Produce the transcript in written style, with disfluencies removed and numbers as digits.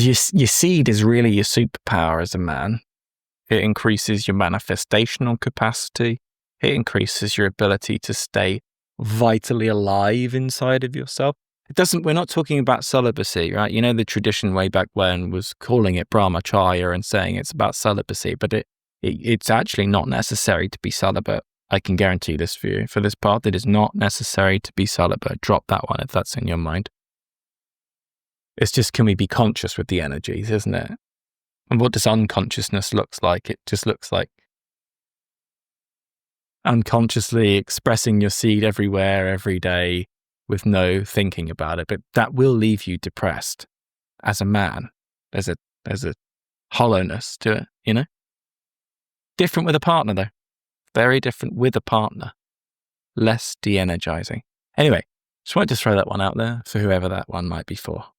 your seed is really your superpower as a man. It increases your manifestational capacity. It increases your ability to stay vitally alive inside of yourself. We're not talking about celibacy, right? The tradition way back when was calling it brahmacharya and saying it's about celibacy, but it's actually not necessary to be celibate. I can guarantee this for you. For this part, it is not necessary to be celibate. Drop that one if that's in your mind. It's just, can we be conscious with the energies, isn't it? And what does unconsciousness looks like? It just looks like unconsciously expressing your seed everywhere, every day, with no thinking about it. But that will leave you depressed as a man. There's a hollowness to it, Different with a partner, though. Very different with a partner. Less de-energizing. Anyway, just wanted to throw that one out there for whoever that one might be for.